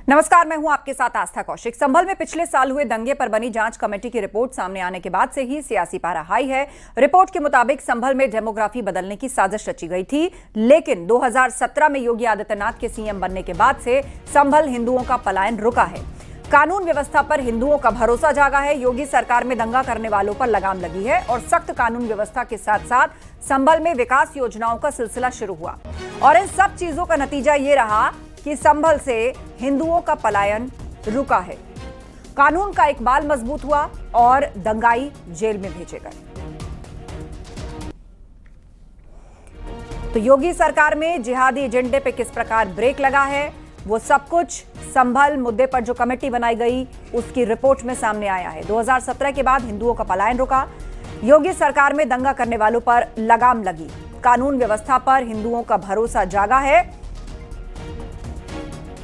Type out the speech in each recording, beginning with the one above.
नमस्कार, मैं हूं आपके साथ आस्था कौशिक। संभल में पिछले साल हुए दंगे पर बनी जांच कमेटी की रिपोर्ट सामने आने के बाद से ही सियासी पारा हाई है। रिपोर्ट के मुताबिक संभल में डेमोग्राफी बदलने की साजिश रची गई थी, लेकिन 2017 में योगी आदित्यनाथ के सीएम बनने के बाद से संभल हिंदुओं का पलायन रुका है। कानून व्यवस्था पर हिंदुओं का भरोसा जागा है। योगी सरकार में दंगा करने वालों पर लगाम लगी है और सख्त कानून व्यवस्था के साथ साथ संभल में विकास योजनाओं का सिलसिला शुरू हुआ और इन सब चीजों का नतीजा ये रहा कि संभल से हिंदुओं का पलायन रुका है। कानून का इकबाल मजबूत हुआ और दंगाई जेल में भेजे गए। तो योगी सरकार में जिहादी एजेंडे पे किस प्रकार ब्रेक लगा है, वो सब कुछ संभल मुद्दे पर जो कमेटी बनाई गई उसकी रिपोर्ट में सामने आया है। 2017 के बाद हिंदुओं का पलायन रुका, योगी सरकार में दंगा करने वालों पर लगाम लगी, कानून व्यवस्था पर हिंदुओं का भरोसा जागा है।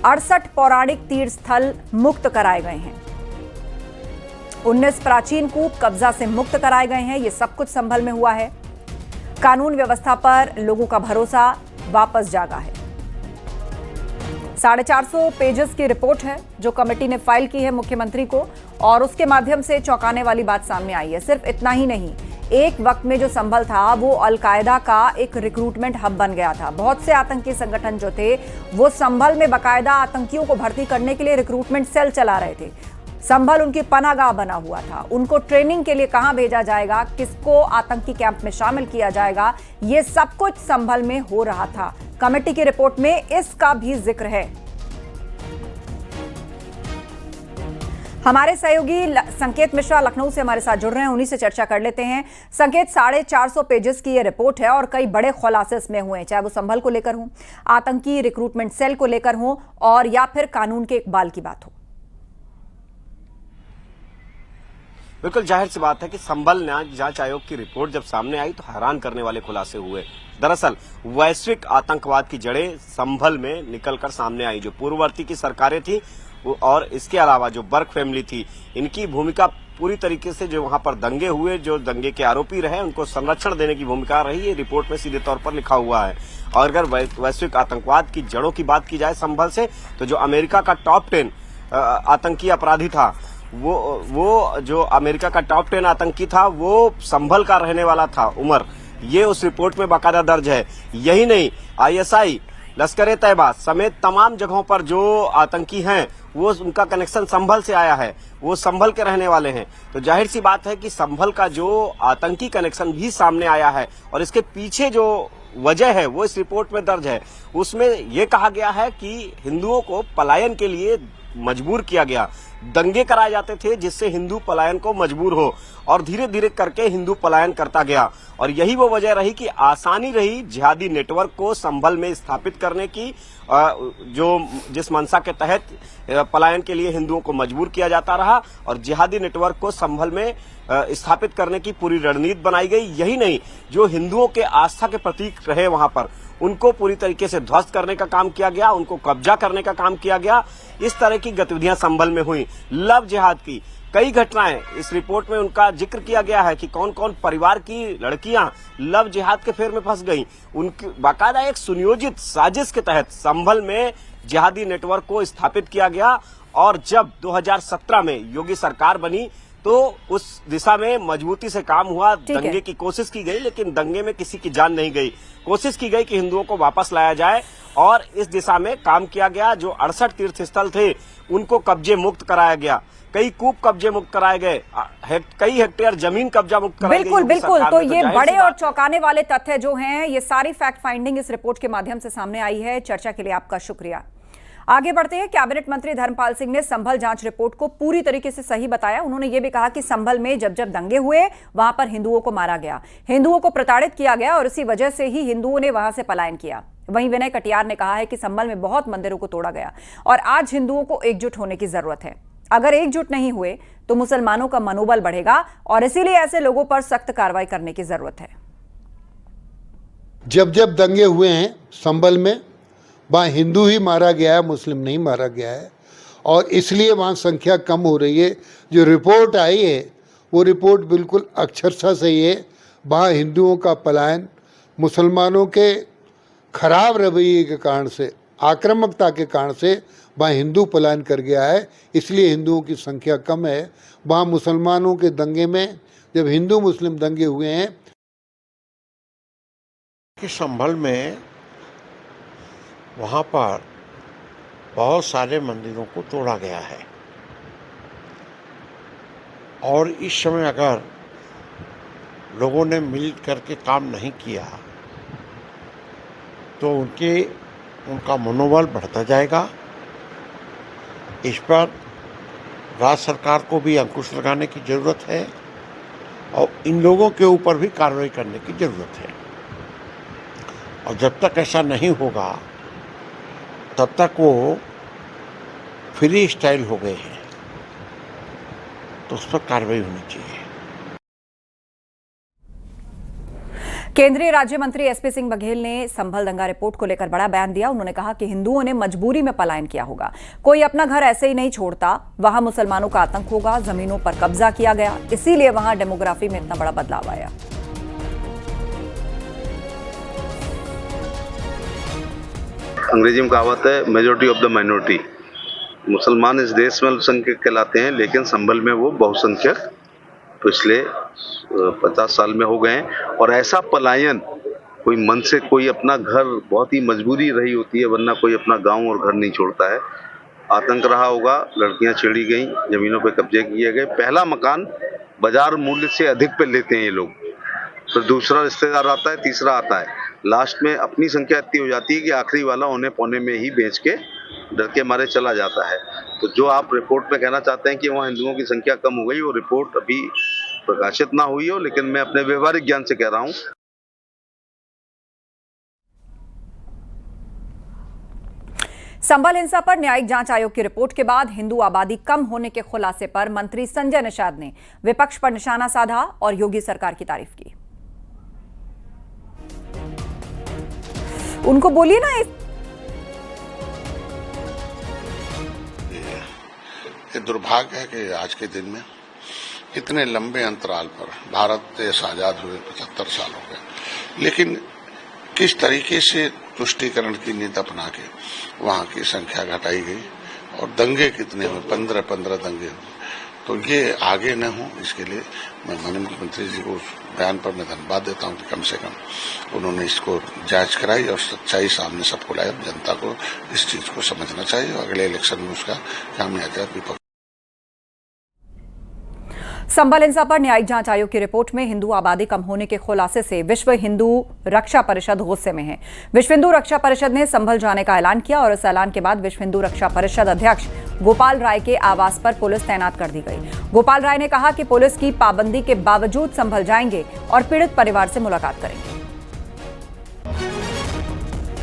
68 पौराणिक तीर्थ स्थल मुक्त कराए गए हैं, 19 प्राचीन कूप कब्जा से मुक्त कराए गए हैं। ये सब कुछ संभल में हुआ है। कानून व्यवस्था पर लोगों का भरोसा वापस जागा है। 450 पेजेस की रिपोर्ट है जो कमेटी ने फाइल की है मुख्यमंत्री को, और उसके माध्यम से चौंकाने वाली बात सामने आई है। सिर्फ इतना ही नहीं, एक वक्त में जो संभल था वो अलकायदा का एक रिक्रूटमेंट हब बन गया था। बहुत से आतंकी संगठन जो थे वो संभल में बाकायदा आतंकियों को भर्ती करने के लिए रिक्रूटमेंट सेल चला रहे थे। संभल उनकी पनाहगाह बना हुआ था। उनको ट्रेनिंग के लिए कहां भेजा जाएगा, किसको आतंकी कैंप में शामिल किया जाएगा, ये सब कुछ संभल में हो रहा था। कमेटी की रिपोर्ट में इसका भी जिक्र है। हमारे सहयोगी संकेत मिश्रा लखनऊ से हमारे साथ जुड़ रहे हैं, उन्हीं से चर्चा कर लेते हैं। संकेत, 450 पेजेस की ये रिपोर्ट है और कई बड़े खुलासे इसमें हुए हैं, चाहे वो संभल को लेकर हो, आतंकी रिक्रूटमेंट सेल को लेकर हो, और या फिर कानून के इकबाल की बात हो। बिल्कुल जाहिर सी बात है कि संभल जांच आयोग की रिपोर्ट जब सामने आई तो हैरान करने वाले खुलासे हुए। दरअसल वैश्विक आतंकवाद की जड़ें संभल में निकलकर सामने आई। जो पूर्ववर्ती की सरकारें थी और इसके अलावा जो बर्क फैमिली थी, इनकी भूमिका पूरी तरीके से, जो वहां पर दंगे हुए, जो दंगे के आरोपी रहे, उनको संरक्षण देने की भूमिका रही। ये रिपोर्ट में सीधे तौर पर लिखा हुआ है। और अगर वैश्विक आतंकवाद की जड़ों की बात की जाए संभल से, तो जो अमेरिका का टॉप 10 आतंकी अपराधी था, वो जो अमेरिका का टॉप 10 आतंकी था वो संभल का रहने वाला था, उमर। ये उस रिपोर्ट में बाकायदा दर्ज है। यही नहीं, आईएसआई, लश्कर-ए-तैयबा समेत तमाम जगहों पर जो आतंकी हैं वो उनका कनेक्शन संभल से आया है, वो संभल के रहने वाले हैं। तो जाहिर सी बात है कि संभल का जो आतंकी कनेक्शन भी सामने आया है और इसके पीछे जो वजह है वो इस रिपोर्ट में दर्ज है। उसमें ये कहा गया है कि हिंदुओं को पलायन के लिए मजबूर किया गया, दंगे कराए जाते थे जिससे हिंदू पलायन को मजबूर हो, और धीरे धीरे करके हिंदू पलायन करता गया। और यही वो वजह रही कि आसानी रही जिहादी नेटवर्क को संभल में स्थापित करने की, जिस मंशा के तहत पलायन के लिए हिंदुओं को मजबूर किया जाता रहा, और जिहादी नेटवर्क को संभल में स्थापित करने की पूरी रणनीति बनाई गई। यही नहीं, जो हिंदुओं के आस्था के प्रतीक रहे वहां पर, उनको पूरी तरीके से ध्वस्त करने का काम किया गया, उनको कब्जा करने का काम किया गया। इस तरह की गतिविधियां संभल में हुई। लव जिहाद की कई घटनाएं इस रिपोर्ट में उनका जिक्र किया गया है कि कौन कौन परिवार की लड़कियां लव जिहाद के फेर में फंस गईं। उनकी बाकायदा एक सुनियोजित साजिश के तहत संभल में जिहादी नेटवर्क को स्थापित किया गया। और जब 2017 में योगी सरकार बनी तो उस दिशा में मजबूती से काम हुआ। दंगे की कोशिश की गई, लेकिन दंगे में किसी की जान नहीं गई। कोशिश की गई कि हिंदुओं को वापस लाया जाए, और इस दिशा में काम किया गया। जो 68 तीर्थ स्थल थे उनको कब्जे मुक्त कराया गया, कई कूप कब्जे मुक्त कराए गए, कई हेक्टेयर जमीन कब्जा मुक्त कराई गई। बिल्कुल बिल्कुल। तो ये बड़े और चौंकाने वाले तथ्य जो हैं, ये सारी फैक्ट फाइंडिंग इस रिपोर्ट के माध्यम से सामने आई है। चर्चा के लिए आपका शुक्रिया। आगे बढ़ते हैं। कैबिनेट मंत्री धर्मपाल सिंह ने संभल जांच रिपोर्ट को पूरी तरीके से सही बताया। उन्होंने ये भी कहा कि संभल में जब जब दंगे हुए वहां पर हिंदुओं को मारा गया, हिंदुओं को प्रताड़ित किया गया, और इसी वजह से ही हिंदुओं ने वहां से पलायन किया। वहीं विनय कटियार ने कहा है कि संभल में बहुत मंदिरों को तोड़ा गया और आज हिंदुओं को एकजुट होने की जरूरत है। अगर एकजुट नहीं हुए तो मुसलमानों का मनोबल बढ़ेगा, और इसीलिए ऐसे लोगों पर सख्त कार्रवाई करने की जरूरत है। जब जब दंगे हुए हैं संभल में, वहाँ हिंदू ही मारा गया है, मुस्लिम नहीं मारा गया है, और इसलिए वहाँ संख्या कम हो रही है। जो रिपोर्ट आई है वो रिपोर्ट बिल्कुल अक्षरशः सही है। वहाँ हिंदुओं का पलायन मुसलमानों के खराब रवैये के कारण से, आक्रामकता के कारण से वहाँ हिंदू पलायन कर गया है, इसलिए हिंदुओं की संख्या कम है। वहाँ मुसलमानों के दंगे में जब हिंदू मुस्लिम दंगे हुए हैं कि संभल में वहाँ पर बहुत सारे मंदिरों को तोड़ा गया है और इस समय अगर लोगों ने मिल करके काम नहीं किया तो उनका मनोबल बढ़ता जाएगा। इस पर राज्य सरकार को भी अंकुश लगाने की ज़रूरत है और इन लोगों के ऊपर भी कार्रवाई करने की ज़रूरत है। और जब तक ऐसा नहीं होगा तब तक वो फ्री स्टाइल हो गए हैं, तो उस पर कार्रवाई होनी चाहिए। केंद्रीय राज्य मंत्री एसपी सिंह बघेल ने संभल दंगा रिपोर्ट को लेकर बड़ा बयान दिया। उन्होंने कहा कि हिंदुओं ने मजबूरी में पलायन किया होगा, कोई अपना घर ऐसे ही नहीं छोड़ता। वहां मुसलमानों का आतंक होगा, जमीनों पर कब्जा किया गया, इसीलिए वहां डेमोग्राफी में इतना बड़ा बदलाव आया। अंग्रेजी में कहावत है मेजोरिटी ऑफ द माइनॉरिटी। मुसलमान इस देश में अल्पसंख्यक कहलाते हैं, लेकिन संभल में वो बहुसंख्यक पिछले 50 साल में हो गए हैं। और ऐसा पलायन कोई मन से, कोई अपना घर, बहुत ही मजबूरी रही होती है, वरना कोई अपना गांव और घर नहीं छोड़ता है। आतंक रहा होगा, लड़कियां छेड़ी गई, जमीनों पे कब्जे किए गए। पहला मकान बाजार मूल्य से अधिक पे लेते हैं ये लोग, फिर दूसरा रिश्तेदार आता है, तीसरा आता है, लास्ट में अपनी संख्या इतनी हो जाती है कि आखिरी वाला औने पौने में ही बेच के डर के मारे चला जाता है। तो जो आप रिपोर्ट में कहना चाहते हैं कि वहाँ हिंदुओं की संख्या कम हो गई, वो रिपोर्ट अभी प्रकाशित ना हुई हो, लेकिन मैं अपने व्यवहारिक ज्ञान से कह रहा हूँ। संभल हिंसा पर न्यायिक जांच आयोग की रिपोर्ट के बाद हिंदू आबादी कम होने के खुलासे पर मंत्री संजय निषाद ने विपक्ष पर निशाना साधा और योगी सरकार की तारीफ की। उनको बोलिए ना, ये दुर्भाग्य है कि आज के दिन में इतने लंबे अंतराल पर भारत देश आजाद हुए 75 साल हो गए, लेकिन किस तरीके से तुष्टीकरण की नीति अपना के वहां की संख्या घटाई गई और दंगे कितने हुए, 15 दंगे हुए। तो ये आगे न हो, इसके लिए मैं माननीय मुख्यमंत्री जी को उस बयान पर मैं धन्यवाद देता हूं कि कम से कम उन्होंने इसको जांच कराई और सच्चाई सामने सबको लाई। जनता को इस चीज को समझना चाहिए और अगले इलेक्शन में उसका कामयाब विपक्ष। संभल हिंसा पर न्यायिक जांच आयोग की रिपोर्ट में हिंदू आबादी कम होने के खुलासे से विश्व हिंदू रक्षा परिषद गुस्से में है। विश्व हिंदू रक्षा परिषद ने संभल जाने का ऐलान किया और इस ऐलान के बाद विश्व हिंदू रक्षा परिषद अध्यक्ष गोपाल राय के आवास पर पुलिस तैनात कर दी गई। गोपाल राय ने कहा कि पुलिस की पाबंदी के बावजूद संभल जाएंगे और पीड़ित परिवार से मुलाकात करेंगे।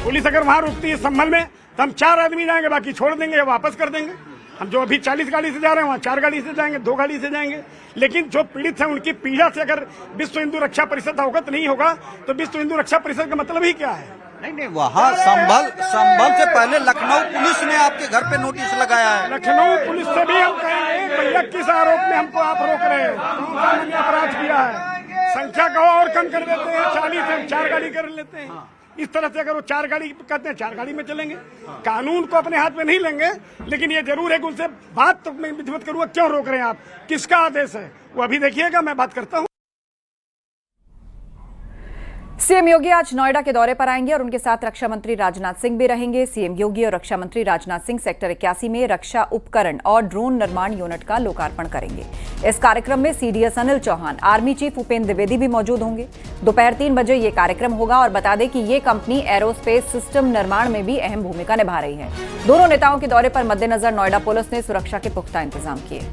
पुलिस अगर वहां रुकती है संभल में तो हम 4 आदमी जाएंगे, बाकी छोड़ देंगे या वापस कर देंगे। हम जो अभी 40 गाड़ी से जा रहे हैं वहाँ 4 गाड़ी से जाएंगे, 2 गाड़ी से जाएंगे। लेकिन जो पीड़ित हैं उनकी पीड़ा से अगर विश्व हिंदू रक्षा परिषद अवगत नहीं होगा तो विश्व हिंदू रक्षा परिषद का मतलब ही क्या है? नहीं, वहाँ संभल से पहले लखनऊ पुलिस ने आपके घर पे नोटिस लगाया है। लखनऊ पुलिस से भी हम कहेंगे भैया किस आरोप में हमको आप रोक रहे हैं? हमने अपराध किया है, संख्या को और कम कर देते हैं, 40 से 4 गाड़ी कर लेते हैं। इस तरह से अगर वो 4 गाड़ी कहते हैं 4 गाड़ी में चलेंगे। कानून को अपने हाथ में नहीं लेंगे, लेकिन ये जरूर है कि उनसे बात तो मैं विधिवत करूंगा, क्यों रोक रहे हैं आप, किसका आदेश है वो अभी देखिएगा, मैं बात करता हूं। सीएम योगी आज नोएडा के दौरे पर आएंगे और उनके साथ रक्षा मंत्री राजनाथ सिंह भी रहेंगे। सीएम योगी और रक्षा मंत्री राजनाथ सिंह सेक्टर 81 में रक्षा उपकरण और ड्रोन निर्माण यूनिट का लोकार्पण करेंगे। इस कार्यक्रम में CDS Anil Chauhan, army chief Upendra Dwivedi भी मौजूद होंगे। दोपहर 3 बजे ये कार्यक्रम होगा और बता दें कि ये कंपनी एरोस्पेस सिस्टम निर्माण में भी अहम भूमिका निभा रही है। दोनों नेताओं के दौरे पर मद्देनजर नोएडा पुलिस ने सुरक्षा के पुख्ता इंतजाम किए।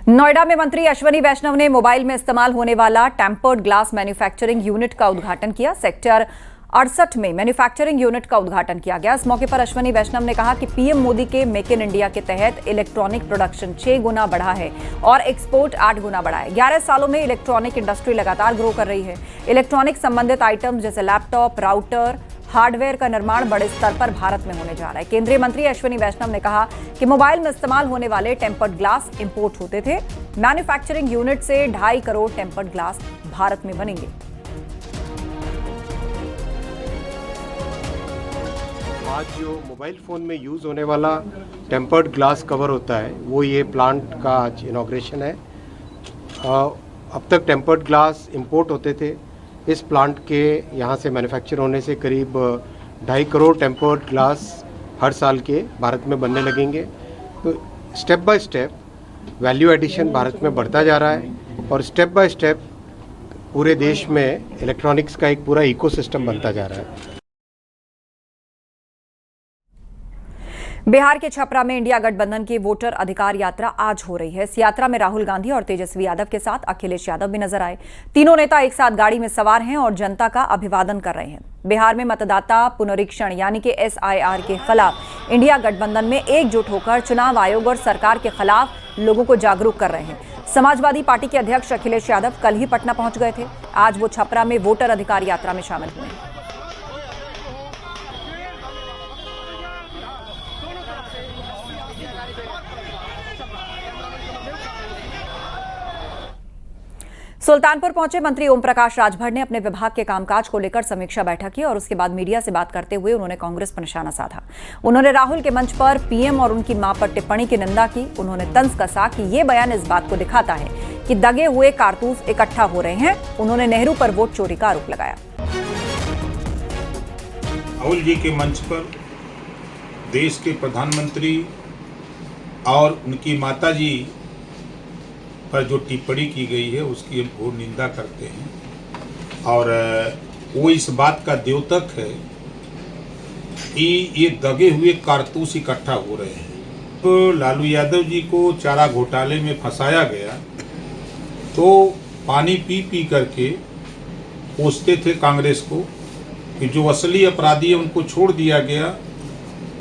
नोएडा में मंत्री अश्वनी वैष्णव ने मोबाइल में इस्तेमाल होने वाला टेम्पर्ड ग्लास मैन्युफैक्चरिंग यूनिट का उद्घाटन किया। सेक्टर 68 में मैन्युफैक्चरिंग यूनिट का उद्घाटन किया गया। इस मौके पर अश्वनी वैष्णव ने कहा कि पीएम मोदी के मेक इन इंडिया के तहत इलेक्ट्रॉनिक प्रोडक्शन 6 गुना बढ़ा है और एक्सपोर्ट 8 गुना बढ़ा है। 11 सालों में इलेक्ट्रॉनिक इंडस्ट्री लगातार ग्रो कर रही है। इलेक्ट्रॉनिक संबंधित आइटम जैसे लैपटॉप, राउटर, हार्डवेयर का निर्माण बड़े स्तर पर भारत में होने जा रहा है। केंद्रीय मंत्री अश्विनी वैष्णव ने कहा कि मोबाइल में इस्तेमाल होने वाले टेम्पर्ड ग्लास इंपोर्ट होते थे। मैन्युफैक्चरिंग यूनिट से 2.5 करोड़ टेम्पर्ड ग्लास भारत में बनेंगे। आज जो मोबाइल फ़ोन में यूज़ होने वाला टेम्पर्ड ग्लास कवर होता है वो ये प्लांट का आज इनॉग्रेशन है। अब तक टेम्पर्ड ग्लास इंपोर्ट होते थे। इस प्लांट के यहाँ से मैन्युफैक्चर होने से करीब 2.5 करोड़ टेम्पर्ड ग्लास हर साल के भारत में बनने लगेंगे। तो step by step value addition Bharat में बढ़ता जा रहा है और स्टेप बाय स्टेप पूरे देश में इलेक्ट्रॉनिक्स का एक पूरा इकोसिस्टम बनता जा रहा है। बिहार के छपरा में इंडिया गठबंधन की वोटर अधिकार यात्रा आज हो रही है। इस यात्रा में राहुल गांधी और तेजस्वी यादव के साथ अखिलेश यादव भी नजर आए। तीनों नेता एक साथ गाड़ी में सवार हैं और जनता का अभिवादन कर रहे हैं। बिहार में मतदाता पुनरीक्षण यानी कि SIR के खिलाफ इंडिया गठबंधन में एकजुट होकर चुनाव आयोग और सरकार के खिलाफ लोगों को जागरूक कर रहे हैं। समाजवादी पार्टी के अध्यक्ष अखिलेश यादव कल ही पटना पहुंच गए थे। आज वो छपरा में वोटर अधिकार यात्रा में शामिल हुए हैं। सुल्तानपुर पहुंचे मंत्री ओम प्रकाश राजभर ने अपने विभाग के कामकाज को लेकर समीक्षा बैठक की और उसके बाद मीडिया से बात करते हुए उन्होंने कांग्रेस पर निशाना साधा। उन्होंने राहुल के मंच पर पीएम और उनकी मां पर टिप्पणी की निंदा की। उन्होंने तंज कसा कि ये बयान इस बात को दिखाता है कि दगे हुए कारतूस इकट्ठा हो रहे हैं। उन्होंने नेहरू पर वोट चोरी का आरोप लगाया। राहुल जी के मंच पर देश के प्रधानमंत्री और उनकी माता जी पर जो टिप्पणी की गई है उसकी हम घोर निंदा करते हैं और वो इस बात का द्योतक है कि ये दगे हुए कारतूस इकट्ठा हो रहे हैं। तो लालू यादव जी को चारा घोटाले में फंसाया गया तो पानी पी पी करके कोसते थे कांग्रेस को कि जो असली अपराधी है उनको छोड़ दिया गया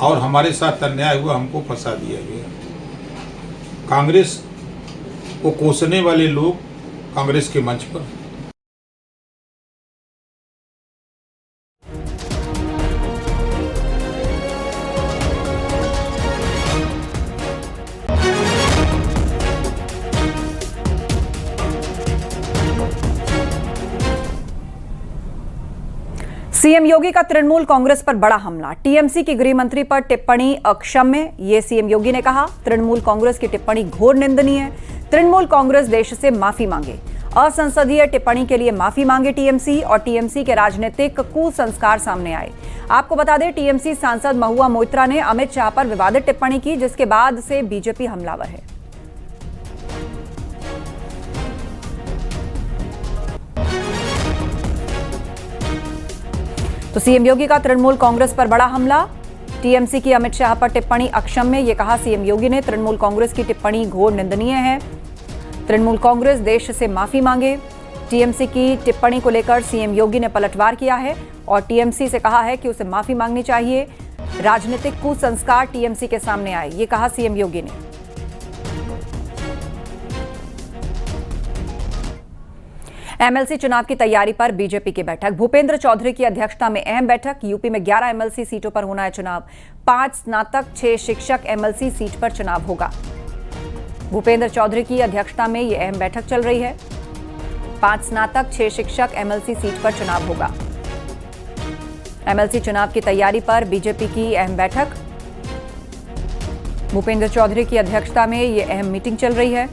और हमारे साथ अन्याय हुआ, हमको फंसा दिया गया। कांग्रेस को कोसने वाले लोग कांग्रेस के मंच पर। सीएम योगी का तृणमूल कांग्रेस पर बड़ा हमला। टीएमसी की गृह मंत्री पर टिप्पणी अक्षम्य, ये सीएम योगी ने कहा। तृणमूल कांग्रेस की टिप्पणी घोर निंदनीय है। तृणमूल कांग्रेस देश से माफी मांगे। असंसदीय टिप्पणी के लिए माफी मांगे टीएमसी और टीएमसी के राजनीतिक कुसंस्कार सामने आए। आपको बता दें, टीएमसी सांसद महुआ मोइत्रा ने अमित शाह पर विवादित टिप्पणी की, जिसके बाद से बीजेपी हमलावर है। तो सीएम योगी का तृणमूल कांग्रेस पर बड़ा हमला। टीएमसी की अमित शाह पर टिप्पणी अक्षम्य, ये कहा सीएम योगी ने। तृणमूल कांग्रेस की टिप्पणी घोर निंदनीय है। तृणमूल कांग्रेस देश से माफी मांगे। टीएमसी की टिप्पणी को लेकर सीएम योगी ने पलटवार किया है और टीएमसी से कहा है कि उसे माफी मांगनी चाहिए। राजनीतिक कुसंस्कार टीएमसी के सामने आए, ये कहा सीएम योगी ने। एमएलसी चुनाव की तैयारी पर बीजेपी की बैठक। भूपेंद्र चौधरी की अध्यक्षता में अहम बैठक। यूपी में 11 एमएलसी सीटों पर होना है चुनाव। 5 स्नातक 6 शिक्षक एमएलसी सीट पर चुनाव होगा। भूपेंद्र चौधरी की अध्यक्षता में यह अहम बैठक चल रही है। 5 स्नातक 6 शिक्षक एमएलसी सीट पर चुनाव होगा। एमएलसी चुनाव की तैयारी पर बीजेपी की अहम बैठक। भूपेंद्र चौधरी की अध्यक्षता में यह अहम मीटिंग चल रही है।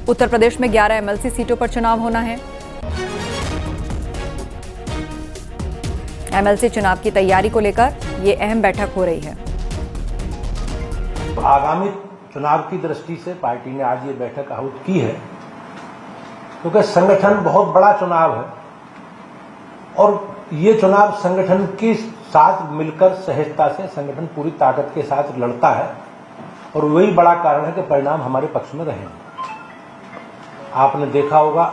उत्तर प्रदेश में 11 एमएलसी सीटों पर चुनाव होना है। एमएलसी चुनाव की तैयारी को लेकर यह अहम बैठक हो रही है। आगामी चुनाव की दृष्टि से पार्टी ने आज ये बैठक आहूत की है, क्योंकि संगठन बहुत बड़ा चुनाव है और ये चुनाव संगठन के साथ मिलकर सहजता से संगठन पूरी ताकत के साथ लड़ता है और वही बड़ा कारण है कि परिणाम हमारे पक्ष में रहे। आपने देखा होगा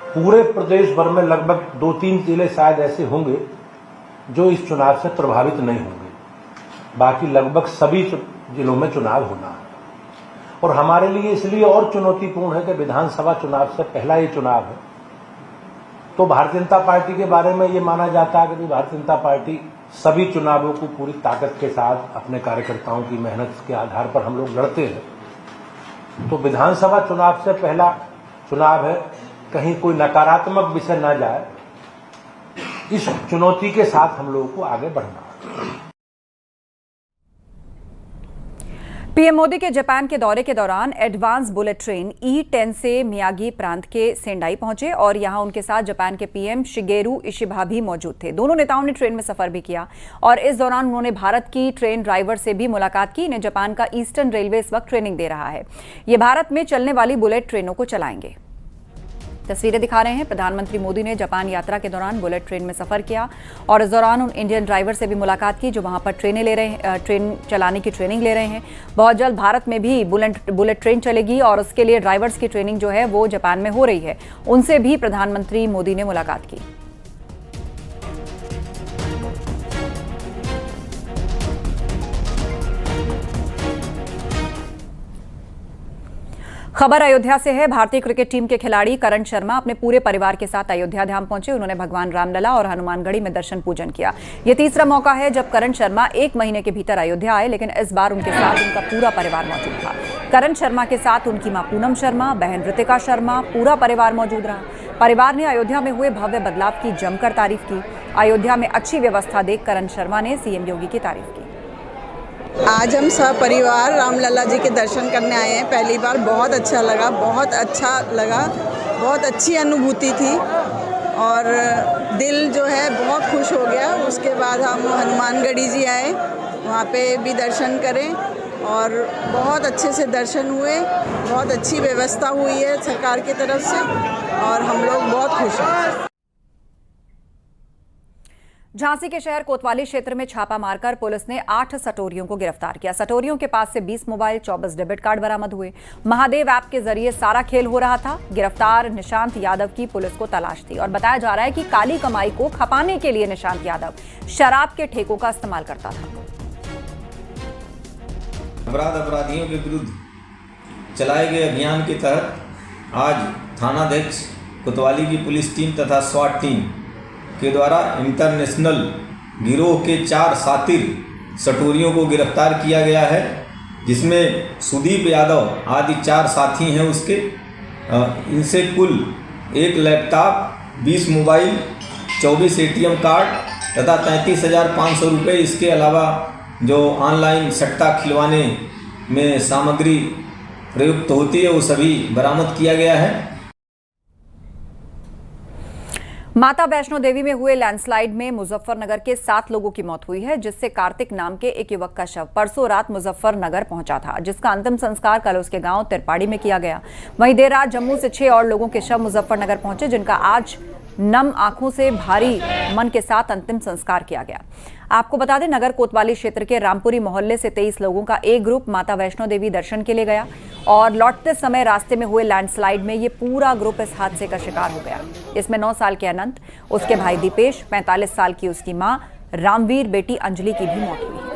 पूरे प्रदेश भर में लगभग 2-3 जिले शायद ऐसे होंगे जो इस चुनाव से प्रभावित नहीं होंगे, बाकी लगभग सभी जिलों में चुनाव होना है। और हमारे लिए इसलिए और चुनौतीपूर्ण है कि विधानसभा चुनाव से पहला ये चुनाव है तो भारतीय जनता पार्टी के बारे में ये माना जाता है कि भारतीय जनता पार्टी सभी चुनावों को पूरी ताकत के साथ अपने कार्यकर्ताओं की मेहनत के आधार पर हम लोग लड़ते हैं। तो विधानसभा चुनाव से पहला चुनाव है, कहीं कोई नकारात्मक विषय न जाए, इस चुनौती के साथ हम लोगों को आगे बढ़ना है। पीएम मोदी के जापान के दौरे के दौरान एडवांस बुलेट ट्रेन E10 से मियागी प्रांत के सेंडाई पहुंचे और यहां उनके साथ जापान के पीएम शिगेरू इशिबा भी मौजूद थे। दोनों नेताओं ने ट्रेन में सफर भी किया और इस दौरान उन्होंने भारत की ट्रेन ड्राइवर से भी मुलाकात की। इन्हें जापान का ईस्टर्न रेलवे इस वक्त ट्रेनिंग दे रहा है। ये भारत में चलने वाली बुलेट ट्रेनों को चलाएंगे। तस्वीरें दिखा रहे हैं, प्रधानमंत्री मोदी ने जापान यात्रा के दौरान बुलेट ट्रेन में सफर किया और इस दौरान उन इंडियन ड्राइवर से भी मुलाकात की जो वहां पर ट्रेन चलाने की ट्रेनिंग ले रहे हैं। बहुत जल्द भारत में भी बुलेट ट्रेन चलेगी और उसके लिए ड्राइवर्स की ट्रेनिंग जो है वो जापान में हो रही है। उनसे भी प्रधानमंत्री मोदी ने मुलाकात की। खबर अयोध्या से है। भारतीय क्रिकेट टीम के खिलाड़ी करण शर्मा अपने पूरे परिवार के साथ अयोध्या धाम पहुंचे। उन्होंने भगवान रामलला और हनुमानगढ़ी में दर्शन पूजन किया। यह तीसरा मौका है जब करण शर्मा 1 महीने के भीतर अयोध्या आए, लेकिन इस बार उनके साथ उनका पूरा परिवार मौजूद था। करण शर्मा के साथ उनकी मां पूनम शर्मा, बहन ऋतिका शर्मा, पूरा परिवार मौजूद रहा। परिवार ने अयोध्या में हुए भव्य बदलाव की जमकर तारीफ की। अयोध्या में अच्छी व्यवस्था देख करण शर्मा ने सीएम योगी की तारीफ की। आज हम सब परिवार रामलला जी के दर्शन करने आए हैं। पहली बार बहुत अच्छा लगा, बहुत अच्छी अनुभूति थी और दिल जो है बहुत खुश हो गया। उसके बाद हम हनुमानगढ़ी जी आए, वहाँ पे भी दर्शन करें और बहुत अच्छे से दर्शन हुए। बहुत अच्छी व्यवस्था हुई है सरकार की तरफ से और हम लोग बहुत खुश हैं। झांसी के शहर कोतवाली क्षेत्र में छापा मारकर पुलिस ने 8 सटोरियों को गिरफ्तार किया। सटोरियों के पास से 20 मोबाइल, 24 डेबिट कार्ड बरामद हुए। महादेव ऐप के जरिए सारा खेल हो रहा था। गिरफ्तार निशांत यादव की पुलिस को तलाश थी और बताया जा रहा है कि काली कमाई को खपाने के लिए निशांत यादव शराब के ठेकों का इस्तेमाल करता था। अपराधियों के विरुद्ध चलाए गए अभियान के तहत आज थानाध्यक्ष कोतवाली की पुलिस टीम तथा स्वाट टीम के द्वारा इंटरनेशनल गिरोह के 4 सातिर सटोरियों को गिरफ्तार किया गया है, जिसमें सुदीप यादव आदि 4 साथी हैं उसके। इनसे कुल 1 लैपटॉप, 20 मोबाइल, 24 ATM कार्ड तथा 33,500 रुपये, इसके अलावा जो ऑनलाइन सट्टा खिलवाने में सामग्री प्रयुक्त होती है वो सभी बरामद किया गया है। माता वैष्णो देवी में हुए लैंडस्लाइड में मुजफ्फरनगर के 7 लोगों की मौत हुई है, जिससे कार्तिक नाम के एक युवक का शव परसों रात मुजफ्फरनगर पहुंचा था, जिसका अंतिम संस्कार कल उसके गांव तिरपाड़ी में किया गया। वहीं देर रात जम्मू से 6 और लोगों के शव मुजफ्फरनगर पहुंचे, जिनका आज नम आंखों से भारी मन के साथ अंतिम संस्कार किया गया। आपको बता दें, नगर कोतवाली क्षेत्र के रामपुरी मोहल्ले से 23 लोगों का एक ग्रुप माता वैष्णो देवी दर्शन के लिए गया और लौटते समय रास्ते में हुए लैंडस्लाइड में ये पूरा ग्रुप इस हादसे का शिकार हो गया। इसमें 9 साल के अनंत, उसके भाई दीपेश, 45 साल की उसकी मां रामवीर, बेटी अंजलि की भी मौत हुई।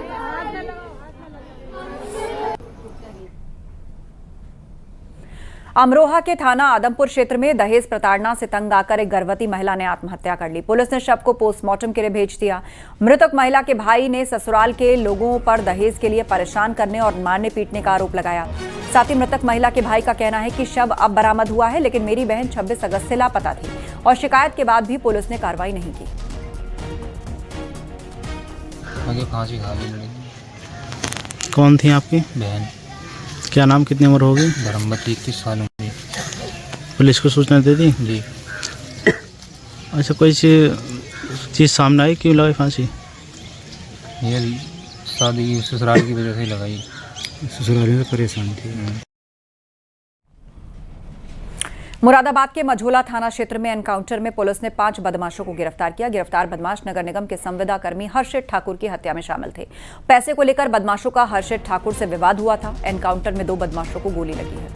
अमरोहा के थाना आदमपुर क्षेत्र में दहेज प्रताड़ना से तंग आकर एक गर्भवती महिला ने आत्महत्या कर ली। पुलिस ने शव को पोस्टमार्टम के लिए भेज दिया। मृतक महिला के भाई ने ससुराल के लोगों पर दहेज के लिए परेशान करने और मारने पीटने का आरोप लगाया। साथ ही मृतक महिला के भाई का कहना है कि शव अब बरामद हुआ है, लेकिन मेरी बहन 26 अगस्त से लापता थी और शिकायत के बाद भी पुलिस ने कार्रवाई नहीं की। फांसी खा ली लड़की। कौन थी आपकी बहन? क्या नाम, कितनी उम्र होगी? धर्मवती, 21 साल होंगी। पुलिस को सूचना दे दी जी। अच्छा, कोई चीज़ सामने आई, क्यों लगाई फांसी? ये शादी ससुराल की वजह से लगाई। ससुराल में परेशान थी। मुरादाबाद के मझोला थाना क्षेत्र में एनकाउंटर में पुलिस ने 5 बदमाशों को गिरफ्तार किया। गिरफ्तार बदमाश नगर निगम के संविदा कर्मी हर्षित ठाकुर की हत्या में शामिल थे। पैसे को लेकर बदमाशों का हर्षित ठाकुर से विवाद हुआ था। एनकाउंटर में 2 बदमाशों को गोली लगी है।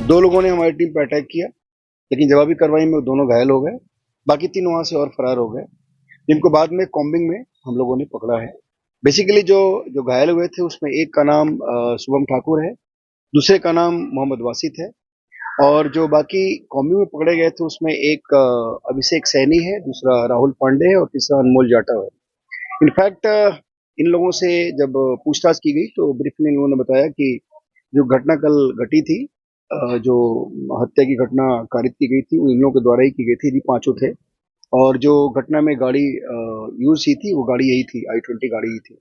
2 लोगों ने हमारी टीम पर अटैक किया, लेकिन जवाबी कार्रवाई में दोनों घायल हो गए। बाकी 3 वहां से और फरार हो गए, जिनको बाद में कॉम्बिंग में हम लोगों ने पकड़ा है। बेसिकली जो घायल हुए थे उसमें एक का नाम शुभम ठाकुर है, दूसरे का नाम मोहम्मद वासित है और जो बाकी कॉम्बिंग में पकड़े गए थे उसमें एक अभिषेक सैनी है, दूसरा राहुल पांडे है और तीसरा अनमोल जाटव है। इनफैक्ट इन लोगों से जब पूछताछ की गई तो ब्रीफली इन लोगों ने बताया कि जो घटना कल घटी थी, जो हत्या की घटना कारित की गई थी वो इन लोगों के द्वारा ही की गई थी। 5 थे और जो घटना में गाड़ी यूज की थी वो गाड़ी यही थी, i20 गाड़ी ही थी।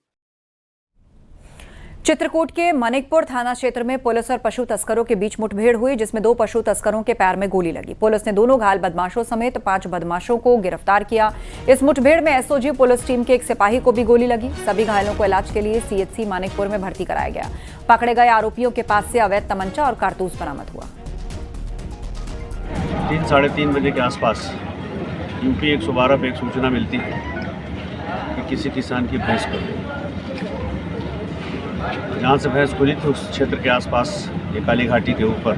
चित्रकूट के मनिकपुर थाना क्षेत्र में पुलिस और पशु तस्करों के बीच मुठभेड़ हुई, जिसमें 2 पशु तस्करों के पैर में गोली लगी। पुलिस ने दोनों घायल बदमाशों समेत 5 बदमाशों को गिरफ्तार किया। इस मुठभेड़ में एसओजी पुलिस टीम के एक सिपाही को भी गोली लगी। सभी घायलों को इलाज के लिए सीएचसी मानिकपुर में भर्ती कराया गया। पकड़े गए आरोपियों के पास से अवैध तमंचा और कारतूस बरामद हुआ। 3 साढ़े 3 बजे के आसपास यूपी 112 पे एक सूचना मिलती है कि किसी किसान की भैंस खुल गई। जहाँ से भैंस खुली थी उस क्षेत्र के आसपास ये काली घाटी के ऊपर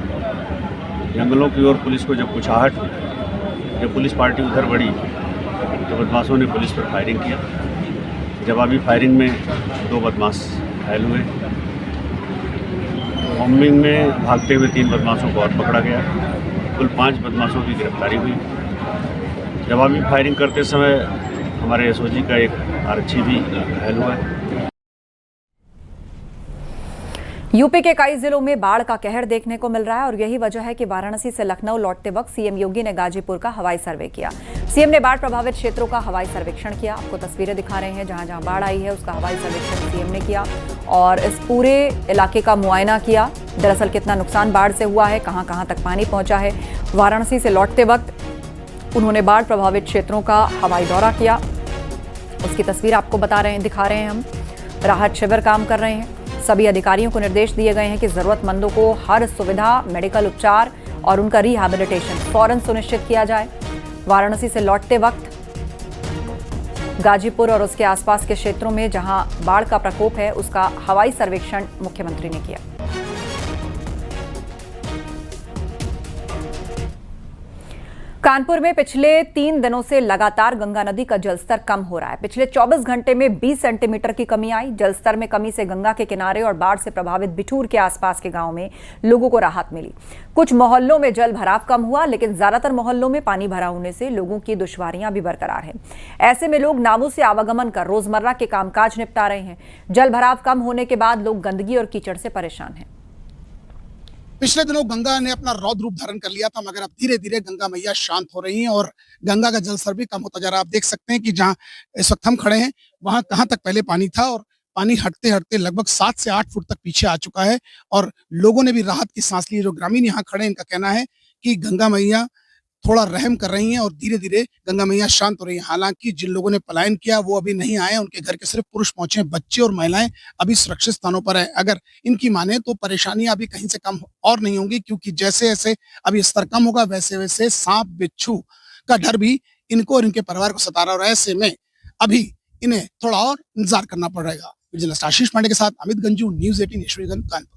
जंगलों की ओर पुलिस को जब कुछ आहट हुई, जब पुलिस पार्टी उधर बढ़ी तो बदमाशों ने पुलिस पर फायरिंग किया। जवाबी फायरिंग में 2 बदमाश घायल हुए। बॉम्बिंग में भागते हुए 3 बदमाशों को और पकड़ा गया। कुल 5 बदमाशों की गिरफ्तारी हुई। जवाबी फायरिंग करते समय हमारे एसओजी का एक आरक्षी भी घायल हुआ है। यूपी के कई जिलों में बाढ़ का कहर देखने को मिल रहा है और यही वजह है कि वाराणसी से लखनऊ लौटते वक्त सीएम योगी ने गाजीपुर का हवाई सर्वे किया। सीएम ने बाढ़ प्रभावित क्षेत्रों का हवाई सर्वेक्षण किया। आपको तस्वीरें दिखा रहे हैं, जहां जहां बाढ़ आई है उसका हवाई सर्वेक्षण सीएम ने किया और इस पूरे इलाके का मुआयना किया। दरअसल कितना नुकसान बाढ़ से हुआ है, कहां कहां तक पानी पहुंचा है। वाराणसी से लौटते वक्त उन्होंने बाढ़ प्रभावित क्षेत्रों का हवाई दौरा किया। उसकी तस्वीर आपको दिखा रहे हैं हम। राहत शिविर काम कर रहे हैं। सभी अधिकारियों को निर्देश दिए गए हैं कि जरूरतमंदों को हर सुविधा, मेडिकल उपचार और उनका रिहैबिलिटेशन फौरन सुनिश्चित किया जाए। वाराणसी से लौटते वक्त गाजीपुर और उसके आसपास के क्षेत्रों में जहां बाढ़ का प्रकोप है उसका हवाई सर्वेक्षण मुख्यमंत्री ने किया। कानपुर में पिछले 3 दिनों से लगातार गंगा नदी का जलस्तर कम हो रहा है। पिछले 24 घंटे में 20 सेंटीमीटर की कमी आई। जलस्तर में कमी से गंगा के किनारे और बाढ़ से प्रभावित बिठूर के आसपास के गांव में लोगों को राहत मिली। कुछ मोहल्लों में जल भराव कम हुआ, लेकिन ज्यादातर मोहल्लों में पानी भरा होने से लोगों की दुश्वारियां भी बरकरार हैं। ऐसे में लोग नावों से आवागमन कर रोजमर्रा के कामकाज निपटा रहे हैं। जल भराव कम होने के बाद लोग गंदगी और कीचड़ से परेशान हैं। पिछले दिनों गंगा ने अपना रौद्र रूप धारण कर लिया था, मगर अब धीरे धीरे गंगा मैया शांत हो रही हैं और गंगा का जलस्तर भी कम होता जा रहा है। आप देख सकते हैं कि जहां इस वक्त हम खड़े हैं वहां कहां तक पहले पानी था और पानी हटते हटते लगभग 7 से 8 फुट तक पीछे आ चुका है और लोगों ने भी राहत की सांस ली। जो ग्रामीण यहाँ खड़े हैं इनका कहना है कि गंगा मैया थोड़ा रहम कर रही हैं और धीरे धीरे गंगा मैया शांत हो रही है। हालांकि जिन लोगों ने पलायन किया वो अभी नहीं आए, उनके घर के सिर्फ पुरुष पहुंचे हैं। बच्चे और महिलाएं अभी सुरक्षित स्थानों पर है। अगर इनकी माने तो परेशानियां अभी कहीं से कम और नहीं होंगी, क्योंकि जैसे जैसे अभी स्तर कम होगा वैसे वैसे सांप बिच्छू का डर भी इनको और इनके परिवार को सता रहा है। और ऐसे में अभी इन्हें थोड़ा और इंतजार करना पड़ेगा। जर्नलिस्ट आशीष पांडे के साथ अमित गंजू, न्यूज 18 ईश्वरीगंज, कानपुर।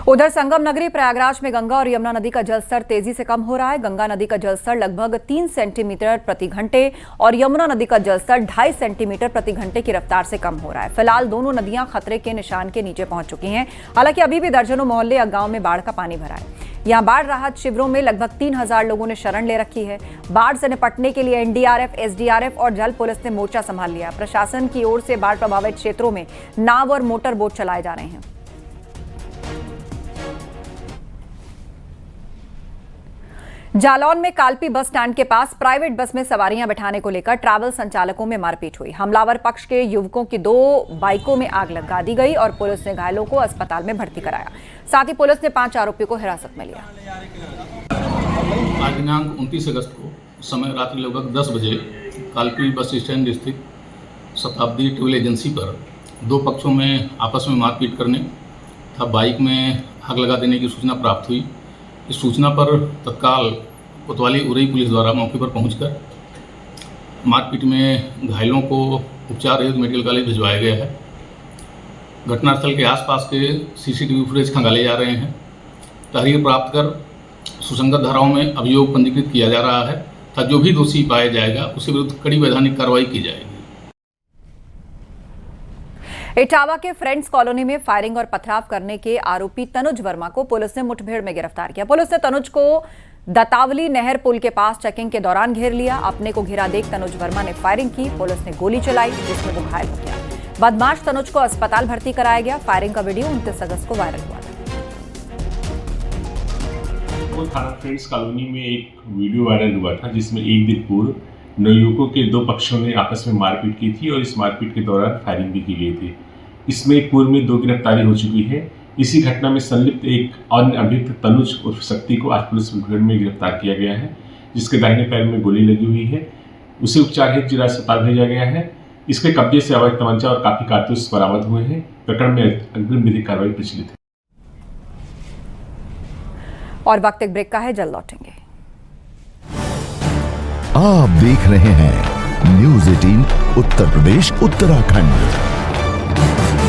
उधर संगम नगरी प्रयागराज में गंगा और यमुना नदी का जलस्तर तेजी से कम हो रहा है। गंगा नदी का जलस्तर लगभग 3 सेंटीमीटर प्रति घंटे और यमुना नदी का जलस्तर 2.5 सेंटीमीटर प्रति घंटे की रफ्तार से कम हो रहा है। फिलहाल दोनों नदियां खतरे के निशान के नीचे पहुंच चुकी हैं। हालांकि अभी भी दर्जनों मोहल्ले या गांव में बाढ़ का पानी भरा है। यहां बाढ़ राहत शिविरों में लगभग 3000 लोगों ने शरण ले रखी है। बाढ़ से निपटने के लिए एनडीआरएफ, एसडीआरएफ और जल पुलिस ने मोर्चा संभाल लिया। प्रशासन की ओर से बाढ़ प्रभावित क्षेत्रों में नाव और मोटर बोट चलाए जा रहे हैं। जालौन में कालपी बस स्टैंड के पास प्राइवेट बस में सवारियां बिठाने को लेकर ट्रैवल संचालकों में मारपीट हुई। हमलावर पक्ष के युवकों की 2 बाइकों में आग लगा दी गई और पुलिस ने घायलों को अस्पताल में भर्ती कराया। साथ ही पुलिस ने 5 आरोपियों को हिरासत में लिया। आज दिनांक 29 अगस्त को समय रात्रि लगभग 10 बजे कालपी बस स्टैंड स्थित शताब्दी ट्रैवल एजेंसी पर 2 पक्षों में आपस में मारपीट करने तथा बाइक में आग लगा देने की सूचना प्राप्त हुई। इस सूचना पर तत्काल कोतवाली उरई पुलिस द्वारा मौके पर पहुंचकर मारपीट में घायलों को उपचार हेतु मेडिकल कॉलेज भिजवाया गया है। घटनास्थल के आसपास के सीसीटीवी फुटेज खंगाले जा रहे हैं। तहरीर प्राप्त कर सुसंगत धाराओं में अभियोग पंजीकृत किया जा रहा है तथा जो भी दोषी पाया जाएगा उसके विरुद्ध कड़ी वैधानिक कार्रवाई की जाएगी। इटावा के फ्रेंड्स कॉलोनी में फायरिंग और पथराव करने के आरोपी तनुज वर्मा को पुलिस ने मुठभेड़ में गिरफ्तार किया। पुलिस ने तनुज को दतावली नहर पुल के पास चेकिंग के दौरान घेर लिया। अपने को घिरा देख तनुज वर्मा ने फायरिंग की। पुलिस ने गोली चलाई जिसमें वो घायल हो गया। बदमाश तनुज को अस्पताल भर्ती कराया गया। फायरिंग का वीडियो 29 अगस्त को वायरल हुआ था। थाना फ्रेंड्स कॉलोनी में एक वीडियो वायरल हुआ था जिसमें एक दिन पूर्व नवयुवकों के दो पक्षों ने आपस में मारपीट की थी और इस मारपीट के दौरान फायरिंग भी की गई थी। इसमें पूर्व में 2 गिरफ्तारी हो चुकी है। इसी घटना में संलिप्त एक अन्य अभियुक्त तनुज उर्फ शक्ति को आज पुलिस मुठभेड़ में गिरफ्तार किया गया है, जिसके दाहिने पैर में गोली लगी हुई है। उसे उपचार हेतु जिला अस्पताल भेजा गया है। इसके कब्जे से अवैध तमंचा और काफी कारतूस बरामद हुए हैं। प्रकरण में अग्रिम विधिक कार्रवाई प्रचलित है। और वक्त एक ब्रेक का है, जल्द लौटेंगे। आप देख रहे हैं न्यूज़ 18 उत्तर प्रदेश उत्तराखंड।